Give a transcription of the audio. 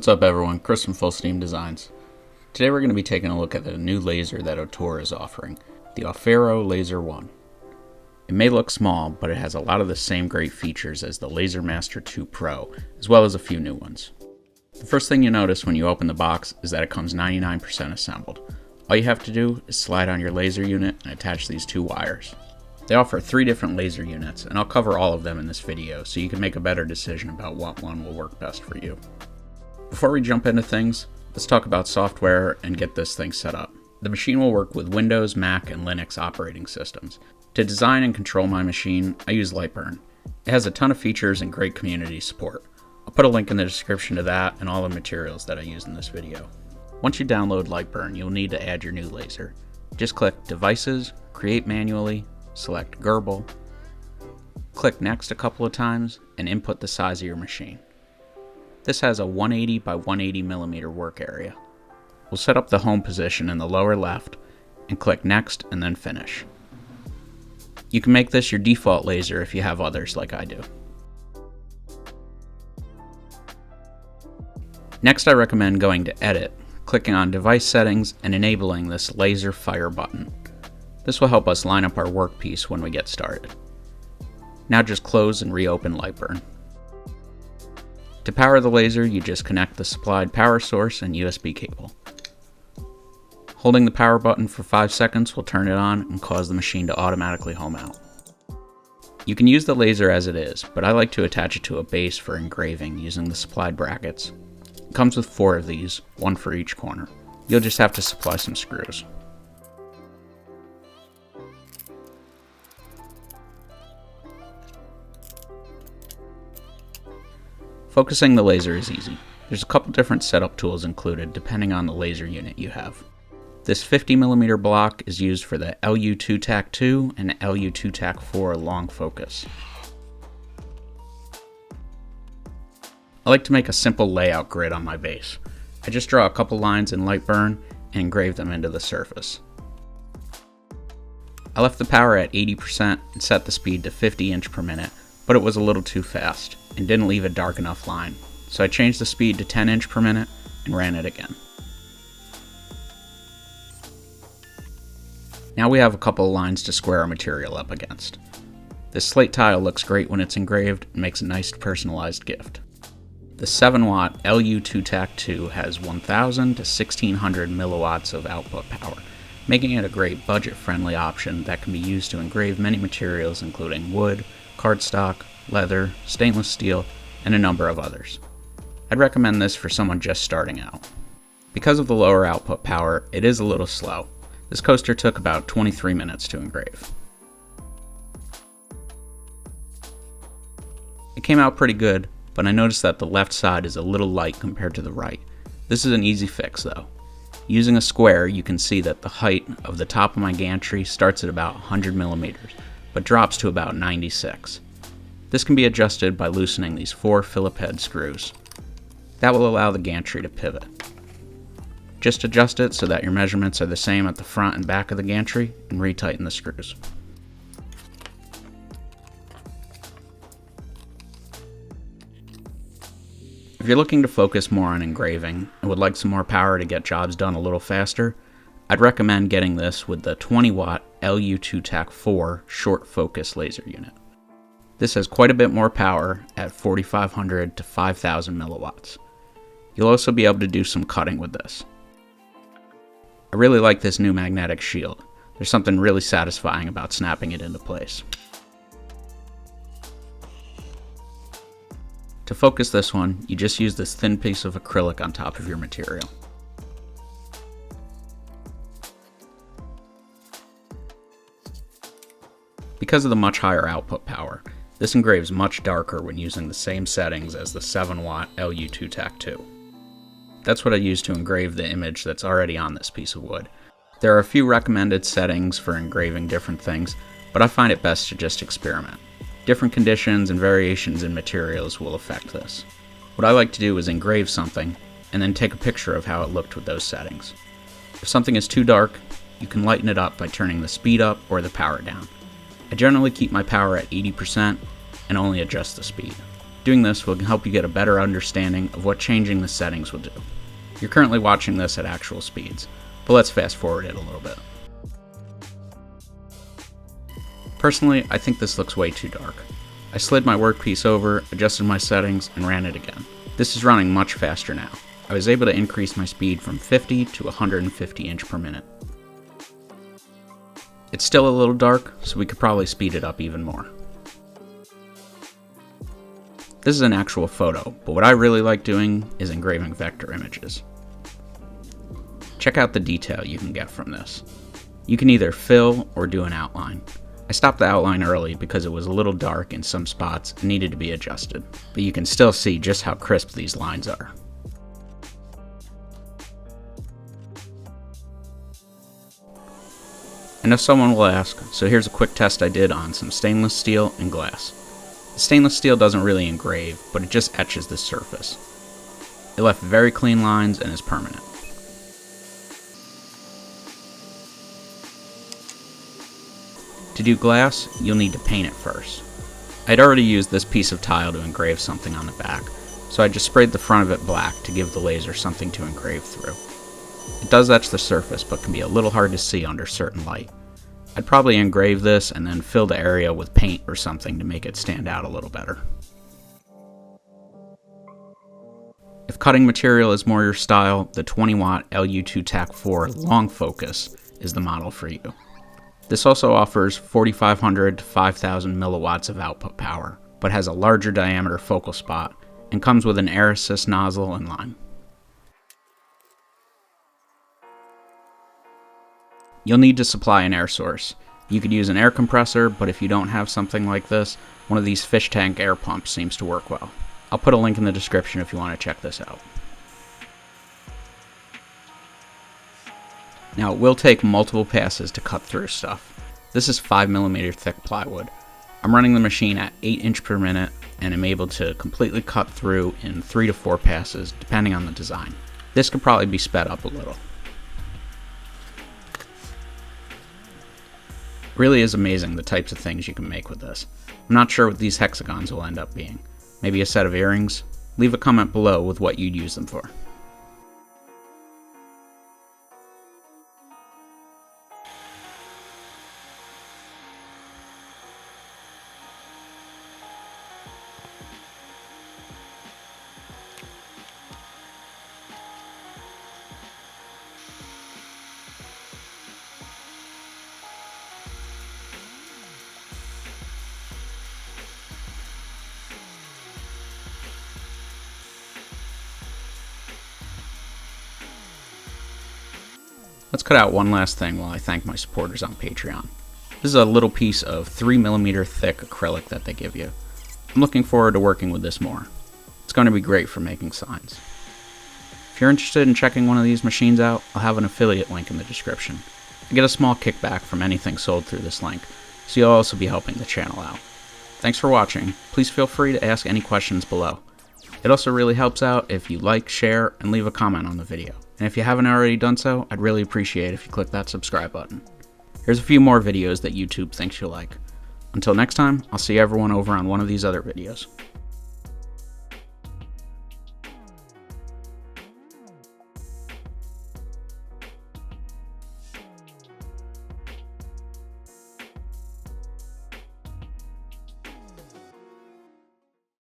What's up everyone, Chris from Full Steam Designs. Today we're going to be taking a look at the new laser that Ortur is offering, the Aufero Laser 1. It may look small, but it has a lot of the same great features as the LaserMaster 2 Pro, as well as a few new ones. The first thing you notice when you open the box is that it comes 99% assembled. All you have to do is slide on your laser unit and attach these two wires. They offer 3 different laser units, and I'll cover all of them in this video so you can make a better decision about what one will work best for you. Before we jump into things, let's talk about software and get this thing set up. The machine will work with Windows, Mac, and Linux operating systems. To design and control my machine, I use Lightburn. It has a ton of features and great community support. I'll put a link in the description to that and all the materials that I use in this video. Once you download Lightburn, you'll need to add your new laser. Just click Devices, Create Manually, select Gerbil, click Next a couple of times, and input the size of your machine. This has a 180 by 180 millimeter work area. We'll set up the home position in the lower left and click Next and then Finish. You can make this your default laser if you have others like I do. Next, I recommend going to Edit, clicking on Device Settings and enabling this Laser Fire button. This will help us line up our workpiece when we get started. Now just close and reopen Lightburn. To power the laser, you just connect the supplied power source and USB cable. Holding the power button for 5 seconds will turn it on and cause the machine to automatically home out. You can use the laser as it is, but I like to attach it to a base for engraving using the supplied brackets. It comes with 4 of these, 1 for each corner. You'll just have to supply some screws. Focusing the laser is easy. There's a couple different setup tools included depending on the laser unit you have. This 50mm block is used for the LU2-TAC2 and LU2-TAC4 long focus. I like to make a simple layout grid on my base. I just draw a couple lines in Lightburn and engrave them into the surface. I left the power at 80% and set the speed to 50 inch per minute, but it was a little too fast and didn't leave a dark enough line, so I changed the speed to 10 inch per minute and ran it again. Now we have a couple of lines to square our material up against. This slate tile looks great when it's engraved and makes a nice personalized gift. The 7-watt LU2-TAC2 has 1000 to 1600 milliwatts of output power, making it a great budget-friendly option that can be used to engrave many materials including wood, cardstock, leather, stainless steel, and a number of others. I'd recommend this for someone just starting out. Because of the lower output power, it is a little slow. This coaster took about 23 minutes to engrave. It came out pretty good, but I noticed that the left side is a little light compared to the right. This is an easy fix though. Using a square, you can see that the height of the top of my gantry starts at about 100 millimeters, but drops to about 96. This can be adjusted by loosening these 4 Phillip head screws. That will allow the gantry to pivot. Just adjust it so that your measurements are the same at the front and back of the gantry and retighten the screws. If you're looking to focus more on engraving and would like some more power to get jobs done a little faster, I'd recommend getting this with the 20-watt LU2-TAC4 short focus laser unit. This has quite a bit more power at 4500 to 5000 milliwatts. You'll also be able to do some cutting with this. I really like this new magnetic shield. There's something really satisfying about snapping it into place. To focus this one, you just use this thin piece of acrylic on top of your material. Because of the much higher output power, this engraves much darker when using the same settings as the 7-watt LU2-TAC2. That's what I use to engrave the image that's already on this piece of wood. There are a few recommended settings for engraving different things, but I find it best to just experiment. Different conditions and variations in materials will affect this. What I like to do is engrave something, and then take a picture of how it looked with those settings. If something is too dark, you can lighten it up by turning the speed up or the power down. I generally keep my power at 80% and only adjust the speed. Doing this will help you get a better understanding of what changing the settings will do. You're currently watching this at actual speeds, but let's fast forward it a little bit. Personally, I think this looks way too dark. I slid my workpiece over, adjusted my settings, and ran it again. This is running much faster now. I was able to increase my speed from 50 to 150 inch per minute. It's still a little dark, so we could probably speed it up even more. This is an actual photo, but what I really like doing is engraving vector images. Check out the detail you can get from this. You can either fill or do an outline. I stopped the outline early because it was a little dark in some spots and needed to be adjusted, but you can still see just how crisp these lines are. I know someone will ask, so here's a quick test I did on some stainless steel and glass. The stainless steel doesn't really engrave, but it just etches the surface. It left very clean lines and is permanent. To do glass, you'll need to paint it first. I'd already used this piece of tile to engrave something on the back, so I just sprayed the front of it black to give the laser something to engrave through. It does etch the surface, but can be a little hard to see under certain light. I'd probably engrave this and then fill the area with paint or something to make it stand out a little better. If cutting material is more your style, the 20-watt LU2 TAC4 long focus is the model for you. This also offers 4,500 to 5,000 milliwatts of output power, but has a larger diameter focal spot and comes with an air assist nozzle and line. You'll need to supply an air source. You could use an air compressor, but if you don't have something like this, one of these fish tank air pumps seems to work well. I'll put a link in the description if you want to check this out. Now, it will take multiple passes to cut through stuff. This is 5mm thick plywood. I'm running the machine at 8 inch per minute and am able to completely cut through in 3 to 4 passes, depending on the design. This could probably be sped up a little. It really is amazing the types of things you can make with this. I'm not sure what these hexagons will end up being. Maybe a set of earrings? Leave a comment below with what you'd use them for. Let's cut out one last thing while I thank my supporters on Patreon. This is a little piece of 3mm thick acrylic that they give you. I'm looking forward to working with this more. It's going to be great for making signs. If you're interested in checking one of these machines out, I'll have an affiliate link in the description. I get a small kickback from anything sold through this link, so you'll also be helping the channel out. Thanks for watching. Please feel free to ask any questions below. It also really helps out if you like, share, and leave a comment on the video. And if you haven't already done so, I'd really appreciate if you click that subscribe button. Here's a few more videos that YouTube thinks you'll like. Until next time, I'll see everyone over on one of these other videos.